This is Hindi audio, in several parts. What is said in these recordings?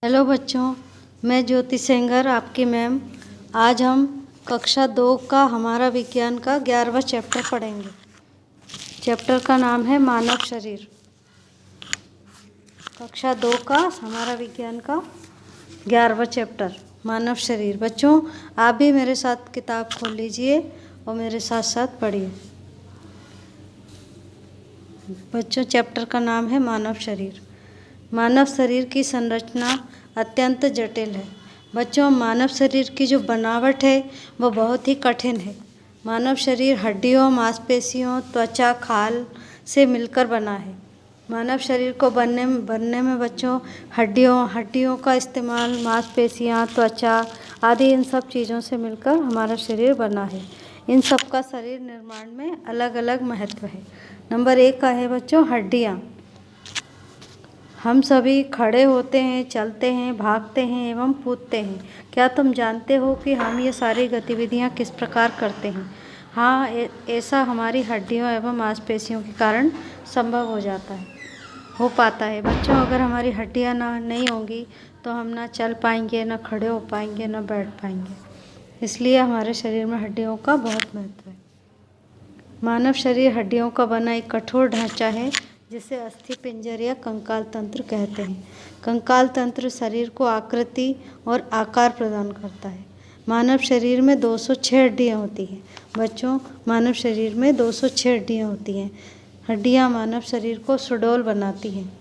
हेलो बच्चों, मैं ज्योति सेंगर आपकी मैम। आज हम कक्षा 2 का हमारा विज्ञान का 11वां चैप्टर पढ़ेंगे। चैप्टर का नाम है मानव शरीर। कक्षा 2 का हमारा विज्ञान का 11वां चैप्टर मानव शरीर। बच्चों, आप भी मेरे साथ किताब खोल लीजिए और मेरे साथ साथ पढ़िए। बच्चों, चैप्टर का नाम है मानव शरीर। मानव शरीर की संरचना अत्यंत जटिल है। बच्चों, मानव शरीर की जो बनावट है वो बहुत ही कठिन है। मानव शरीर हड्डियों, मांसपेशियों, त्वचा, खाल से मिलकर बना है। मानव शरीर को बनने में बच्चों हड्डियों का इस्तेमाल, मांसपेशियाँ, त्वचा आदि इन सब चीज़ों से मिलकर हमारा शरीर बना है। इन सब का शरीर निर्माण में अलग अलग महत्व है। नंबर 1 का है बच्चों हड्डियाँ। हम सभी खड़े होते हैं, चलते हैं, भागते हैं एवं कूदते हैं। क्या तुम जानते हो कि हम ये सारी गतिविधियाँ किस प्रकार करते हैं? हाँ, ऐसा हमारी हड्डियों एवं मांसपेशियों के कारण संभव हो पाता है। बच्चों, अगर हमारी हड्डियाँ नहीं होंगी तो हम ना चल पाएंगे, ना खड़े हो पाएंगे, ना बैठ पाएंगे। इसलिए हमारे शरीर में हड्डियों का बहुत महत्व है। मानव शरीर हड्डियों का बना एक कठोर ढांचा है जिसे अस्थि पिंजर या कंकाल तंत्र कहते हैं। कंकाल तंत्र शरीर को आकृति और आकार प्रदान करता है। मानव शरीर में 206 हड्डियाँ होती हैं। बच्चों, मानव शरीर में 206 हड्डियाँ होती हैं। हड्डियाँ मानव शरीर को सुडौल बनाती हैं।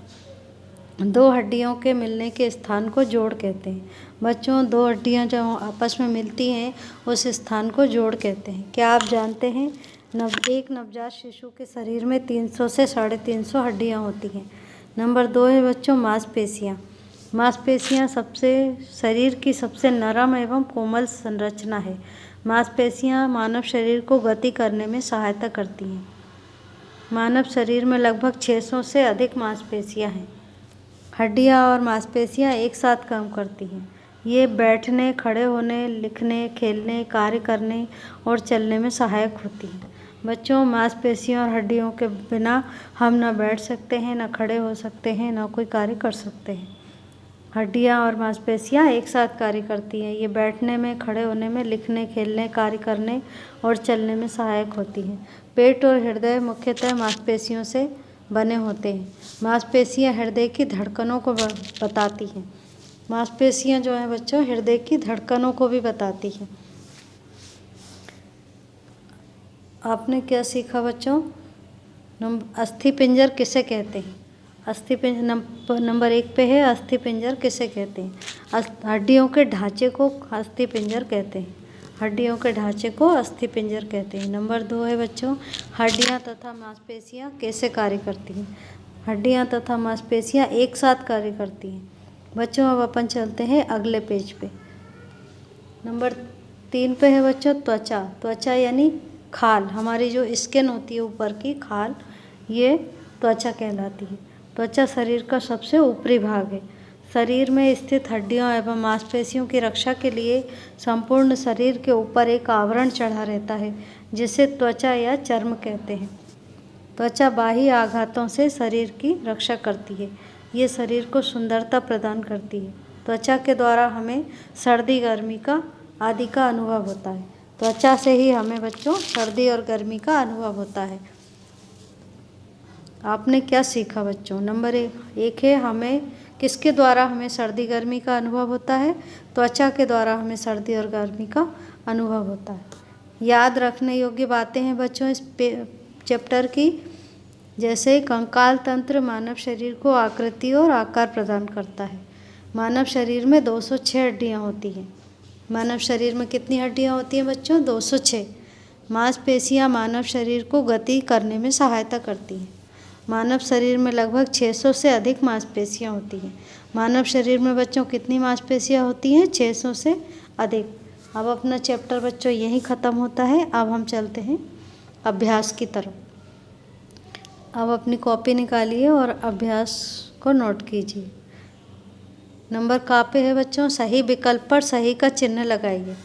दो हड्डियों के मिलने के स्थान को जोड़ कहते हैं। बच्चों, दो हड्डियाँ जो आपस में मिलती हैं उस स्थान को जोड़ कहते हैं। क्या आप जानते हैं एक नवजात शिशु के शरीर में 300 से 350 हड्डियाँ होती हैं। नंबर 2 है बच्चों मांसपेशियाँ। मांसपेशियाँ शरीर की सबसे नरम एवं कोमल संरचना है। मांसपेशियाँ मानव शरीर को गति करने में सहायता करती हैं। मानव शरीर में लगभग 600 से अधिक मांसपेशियाँ हैं। हड्डियाँ और मांसपेशियाँ एक साथ काम करती हैं। ये बैठने, खड़े होने, लिखने, खेलने, कार्य करने और चलने में सहायक होती हैं। बच्चों, मांसपेशियों और हड्डियों के बिना हम न बैठ सकते हैं, न खड़े हो सकते हैं, न कोई कार्य कर सकते हैं। हड्डियाँ और मांसपेशियाँ एक साथ कार्य करती हैं। ये बैठने में, खड़े होने में, लिखने, खेलने, कार्य करने और चलने में सहायक होती हैं। पेट और हृदय मुख्यतः मांसपेशियों से बने होते हैं। मांसपेशियाँ हृदय की धड़कनों को बताती हैं। मांसपेशियाँ जो हैं बच्चों हृदय की धड़कनों को भी बताती हैं। आपने क्या सीखा बच्चों? अस्थि पिंजर किसे कहते हैं? अस्थि पिंजर नंबर 1 पे है अस्थि पिंजर किसे कहते हैं? हड्डियों के ढांचे को अस्थि पिंजर कहते हैं। हड्डियों के ढांचे को अस्थि पिंजर कहते हैं। नंबर 2 है बच्चों हड्डियां तथा मांसपेशियां कैसे कार्य करती हैं? हड्डियां तथा मांसपेशियां एक साथ कार्य करती हैं। बच्चों, अब अपन चलते हैं अगले पेज पे। नंबर 3 पे है बच्चों त्वचा। त्वचा यानी खाल, हमारी जो स्किन होती है ऊपर की खाल, ये त्वचा कहलाती है। त्वचा शरीर का सबसे ऊपरी भाग है। शरीर में स्थित हड्डियों एवं मांसपेशियों की रक्षा के लिए संपूर्ण शरीर के ऊपर एक आवरण चढ़ा रहता है जिसे त्वचा या चर्म कहते हैं। त्वचा बाह्य आघातों से शरीर की रक्षा करती है। ये शरीर को सुंदरता प्रदान करती है। त्वचा के द्वारा हमें सर्दी गर्मी का आदि का अनुभव होता है। त्वचा से ही हमें बच्चों सर्दी और गर्मी का अनुभव होता है। आपने क्या सीखा बच्चों? नंबर 1 है हमें किसके द्वारा हमें सर्दी गर्मी का अनुभव होता है? त्वचा के द्वारा हमें सर्दी और गर्मी का अनुभव होता है। याद रखने योग्य बातें हैं बच्चों इस चैप्टर की, जैसे कंकाल तंत्र मानव शरीर को आकृति और आकार प्रदान करता है। मानव शरीर में 206 हड्डियाँ होती हैं। मानव शरीर में कितनी हड्डियाँ होती हैं बच्चों? 206। मांसपेशियाँ मानव शरीर को गति करने में सहायता करती हैं। मानव शरीर में लगभग 600 से अधिक मांसपेशियाँ होती हैं। मानव शरीर में बच्चों कितनी मांसपेशियाँ होती हैं? 600 से अधिक। अब अपना चैप्टर बच्चों यहीं ख़त्म होता है। अब हम चलते हैं अभ्यास की तरफ। अब अपनी कॉपी निकालिए और अभ्यास को नोट कीजिए। नंबर का पे है बच्चों सही विकल्प पर सही का चिन्ह लगाइए।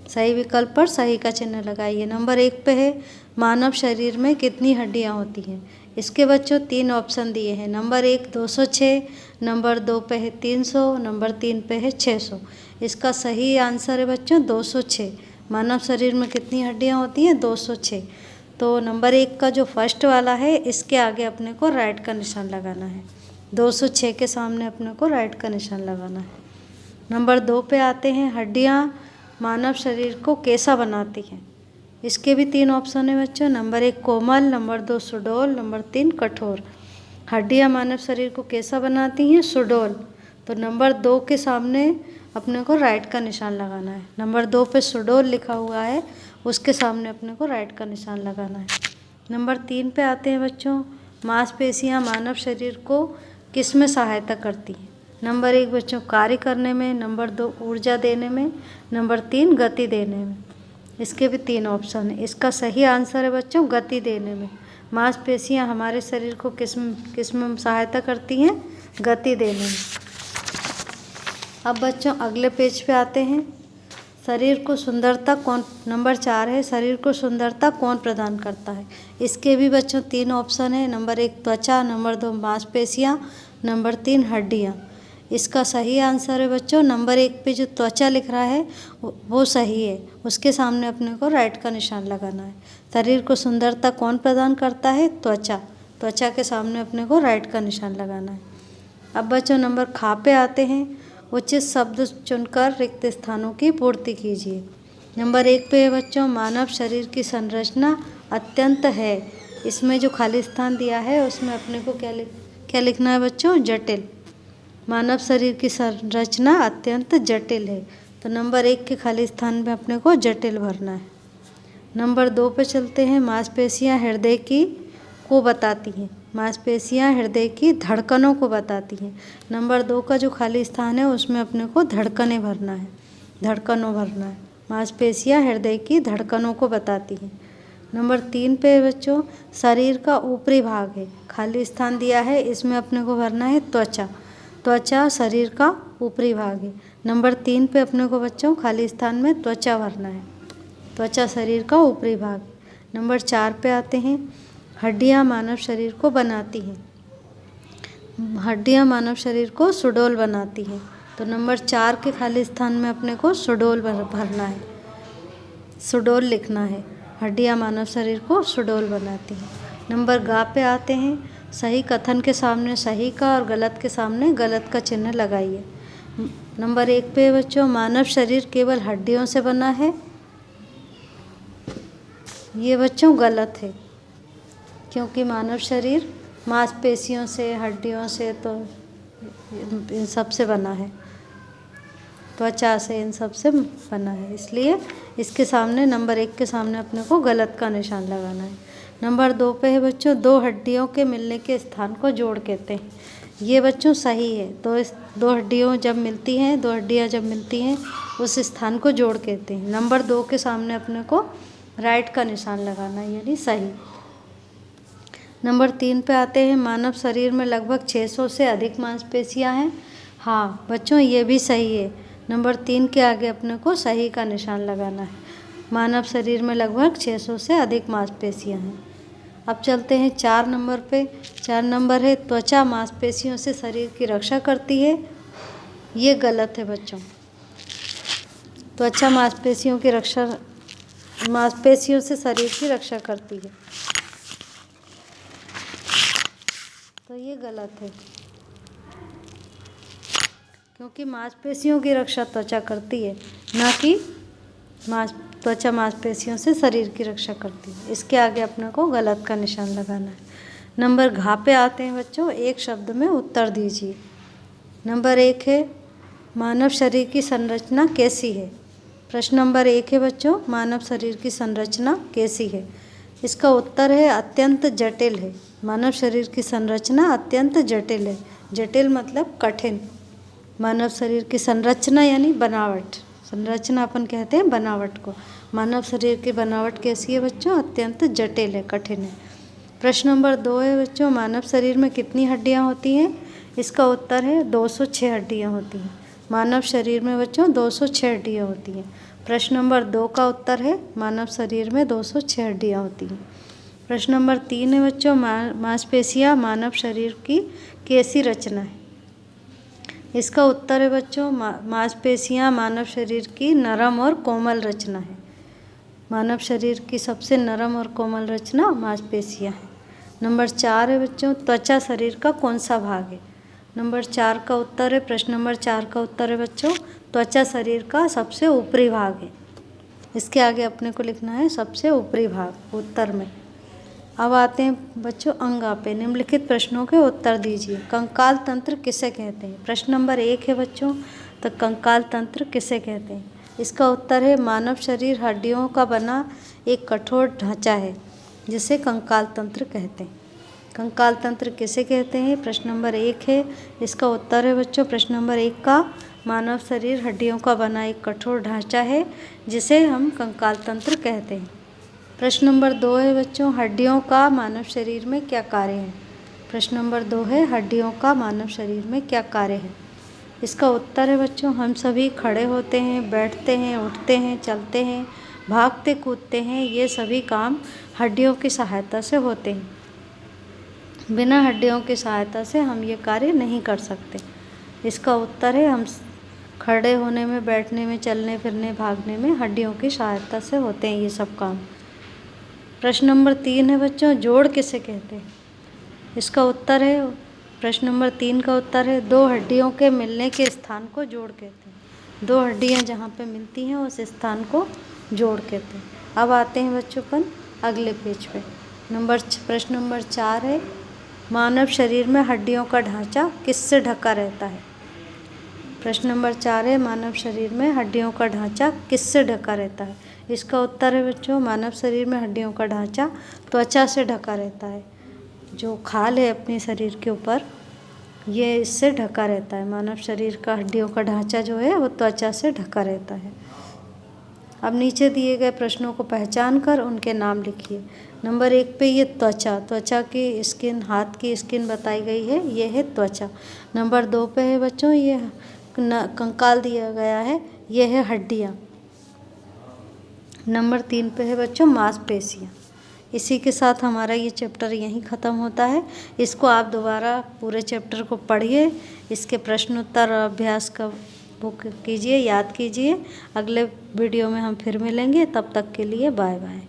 सही विकल्प पर सही का चिन्ह लगाइए। नंबर 1 पे है मानव शरीर में कितनी हड्डियां होती हैं? इसके बच्चों 3 ऑप्शन दिए हैं। नंबर 1 206, नंबर 2 पे है 300, नंबर 3 पे है 600। इसका सही आंसर है बच्चों 206। मानव शरीर में कितनी हड्डियां होती हैं? 206। तो नंबर 1 का जो फर्स्ट वाला है इसके आगे अपने को राइट का निशान लगाना है। 206 के सामने अपने को राइट का निशान लगाना है। नंबर 2 पे आते हैं, हड्डियां मानव शरीर को कैसा बनाती हैं? इसके भी 3 ऑप्शन है बच्चों। नंबर 1 कोमल, नंबर 2 सुडौल, नंबर 3 कठोर। हड्डियां मानव शरीर को कैसा बनाती हैं? सुडौल। तो नंबर 2 के सामने अपने को राइट का निशान लगाना है। नंबर 2 पे सुडौल लिखा हुआ है, उसके सामने अपने को राइट का निशान लगाना है। नंबर 3 पे आते हैं बच्चों, मांसपेशियां मानव शरीर को किस में सहायता करती हैं? नंबर 1 बच्चों कार्य करने में, नंबर 2 ऊर्जा देने में, नंबर 3 गति देने में। इसके भी 3 ऑप्शन है। इसका सही आंसर है बच्चों गति देने में। मांसपेशियां हमारे शरीर को किस में सहायता करती हैं? गति देने में। अब बच्चों अगले पेज पे आते हैं, शरीर को सुंदरता कौन, नंबर 4 है, शरीर को सुंदरता कौन प्रदान करता है? इसके भी बच्चों 3 ऑप्शन है। नंबर 1 त्वचा, नंबर 2 मांसपेशियां, नंबर 3 हड्डियां। इसका सही आंसर है बच्चों नंबर 1 पे जो त्वचा लिख रहा है वो सही है, उसके सामने अपने को राइट का निशान लगाना है। शरीर को सुंदरता कौन प्रदान करता है? त्वचा। त्वचा के सामने अपने को राइट का निशान लगाना है। अब बच्चों नंबर खा पे आते हैं, उचित शब्द चुनकर रिक्त स्थानों की पूर्ति कीजिए। नंबर 1 पे बच्चों मानव शरीर की संरचना अत्यंत है। इसमें जो खाली स्थान दिया है उसमें अपने को क्या लिखना है बच्चों? जटिल। मानव शरीर की संरचना अत्यंत जटिल है, तो नंबर 1 के खाली स्थान में अपने को जटिल भरना है। नंबर 2 पे चलते हैं, मांसपेशियां हृदय की को बताती हैं। मांसपेशियां हृदय की धड़कनों को बताती हैं। नंबर 2 का जो खाली स्थान है उसमें अपने को धड़कनें भरना है, धड़कनों भरना है। मांसपेशियां हृदय की धड़कनों को बताती हैं। नंबर 3 पे बच्चों शरीर का ऊपरी भाग है, खाली स्थान दिया है, इसमें अपने को भरना है त्वचा। त्वचा शरीर का ऊपरी भाग है। नंबर 3 पे अपने को बच्चों खाली स्थान में त्वचा भरना है, त्वचा शरीर का ऊपरी भाग। नंबर 4 पे आते हैं, हड्डियां मानव शरीर को बनाती हैं। हड्डियां मानव शरीर को सुडौल बनाती हैं, तो नंबर 4 के खाली स्थान में अपने को सुडौल भरना है, सुडौल लिखना है। हड्डियां मानव शरीर को सुडौल बनाती हैं। नंबर गा पे आते हैं, सही कथन के सामने सही का और गलत के सामने गलत का चिन्ह लगाइए। नंबर 1 पे बच्चों मानव शरीर केवल हड्डियों से बना है, ये बच्चों गलत है, क्योंकि मानव शरीर मांसपेशियों से, हड्डियों से, तो इन सब से बना है, त्वचा से, इन सब से बना है, इसलिए इसके सामने नंबर 1 के सामने अपने को गलत का निशान लगाना है। नंबर 2 पे है बच्चों दो हड्डियों के मिलने के स्थान को जोड़ कहते हैं, ये बच्चों सही है। तो इस दो हड्डियां जब मिलती हैं उस स्थान को जोड़ कहते हैं। नंबर 2 के सामने अपने को राइट का निशान लगाना है, यानी सही। नंबर 3 पे आते हैं, मानव शरीर में लगभग 600 से अधिक मांसपेशियां हैं। हाँ बच्चों ये भी सही है, नंबर 3 के आगे अपने को सही का निशान लगाना है। मानव शरीर में लगभग 600 से अधिक मांसपेशियां हैं। अब चलते हैं 4 नंबर पे। 4 नंबर है, त्वचा मांसपेशियों से शरीर की रक्षा करती है, ये गलत है बच्चों। त्वचा मांसपेशियों से शरीर की रक्षा करती है, तो ये गलत है, क्योंकि मांसपेशियों की रक्षा त्वचा करती है, ना कि त्वचा मांसपेशियों से शरीर की रक्षा करती है। इसके आगे अपने को गलत का निशान लगाना है। नंबर घ पे आते हैं बच्चों, एक शब्द में उत्तर दीजिए। नंबर 1 है, मानव शरीर की संरचना कैसी है? प्रश्न नंबर 1 है बच्चों, मानव शरीर की संरचना कैसी है? इसका उत्तर है अत्यंत जटिल है। मानव शरीर की संरचना अत्यंत जटिल है। जटिल मतलब कठिन। मानव शरीर की संरचना यानी बनावट, संरचना अपन कहते हैं बनावट को। मानव शरीर की बनावट कैसी है बच्चों? अत्यंत जटिल है, कठिन है। प्रश्न नंबर 2 है बच्चों, मानव शरीर में कितनी हड्डियां होती हैं? इसका उत्तर है 206 हड्डियां होती हैं। मानव शरीर में बच्चों 206 हड्डियां होती हैं। प्रश्न नंबर 2 का उत्तर है मानव शरीर में 206 हड्डियां होती हैं। प्रश्न नंबर 3 है बच्चों, मांसपेशियां मानव शरीर की कैसी रचना है? इसका उत्तर है बच्चों मांसपेशियाँ मानव शरीर की नरम और कोमल रचना है। मानव शरीर की सबसे नरम और कोमल रचना मांसपेशियाँ हैं। नंबर 4 है बच्चों त्वचा शरीर का कौन सा भाग है। नंबर 4 का उत्तर है, प्रश्न नंबर 4 का उत्तर है बच्चों त्वचा शरीर का सबसे ऊपरी भाग है। इसके आगे अपने को लिखना है सबसे ऊपरी भाग उत्तर में। अब आते हैं बच्चों अंगा पे। निम्नलिखित प्रश्नों के उत्तर दीजिए। कंकाल तंत्र किसे कहते हैं। प्रश्न नंबर 1 है बच्चों, तो कंकाल तंत्र किसे कहते हैं। इसका उत्तर है मानव शरीर हड्डियों का बना एक कठोर ढांचा है जिसे कंकाल तंत्र कहते हैं। कंकाल तंत्र किसे कहते हैं, प्रश्न नंबर 1 है। इसका उत्तर है बच्चों प्रश्न नंबर 1 का मानव शरीर हड्डियों का बना एक कठोर ढांचा है जिसे हम कंकाल तंत्र कहते हैं। प्रश्न नंबर 2 है बच्चों हड्डियों का मानव शरीर में क्या कार्य है। प्रश्न नंबर 2 है हड्डियों का मानव शरीर में क्या कार्य है। इसका उत्तर है बच्चों हम सभी खड़े होते हैं, बैठते हैं, उठते हैं, चलते हैं, भागते कूदते हैं, ये सभी काम हड्डियों की सहायता से होते हैं। बिना हड्डियों की सहायता से हम ये कार्य नहीं कर सकते। इसका उत्तर है हम खड़े होने में, बैठने में, चलने फिरने, भागने में हड्डियों की सहायता से होते हैं ये सब काम। प्रश्न नंबर 3 है बच्चों जोड़ किसे कहते हैं। इसका उत्तर है प्रश्न नंबर 3 का उत्तर है दो हड्डियों के मिलने के स्थान को जोड़ कहते हैं। दो हड्डियां जहाँ पे मिलती हैं उस स्थान को जोड़ कहते हैं। अब आते हैं बच्चों अपन अगले पेज पे। प्रश्न नंबर 4 है मानव शरीर में हड्डियों का ढांचा किससे ढका रहता है। प्रश्न नंबर 4 है मानव शरीर में हड्डियों का ढांचा किससे ढका रहता है। इसका उत्तर है बच्चों मानव शरीर में हड्डियों का ढांचा त्वचा से ढका रहता है। जो खाल है अपने शरीर के ऊपर ये इससे ढका रहता है। मानव शरीर का हड्डियों का ढांचा जो है वो त्वचा से ढका रहता है। अब नीचे दिए गए प्रश्नों को पहचान कर उनके नाम लिखिए। नंबर 1 पे ये त्वचा की स्किन, हाथ की स्किन बताई गई है, ये है त्वचा। नंबर 2 पे है बच्चों ये कंकाल दिया गया है, ये है हड्डियाँ। नंबर 3 पे है बच्चों मांसपेशियाँ। इसी के साथ हमारा ये चैप्टर यहीं ख़त्म होता है। इसको आप दोबारा पूरे चैप्टर को पढ़िए, इसके प्रश्न उत्तर अभ्यास का बुक कीजिए, याद कीजिए। अगले वीडियो में हम फिर मिलेंगे, तब तक के लिए बाय बाय।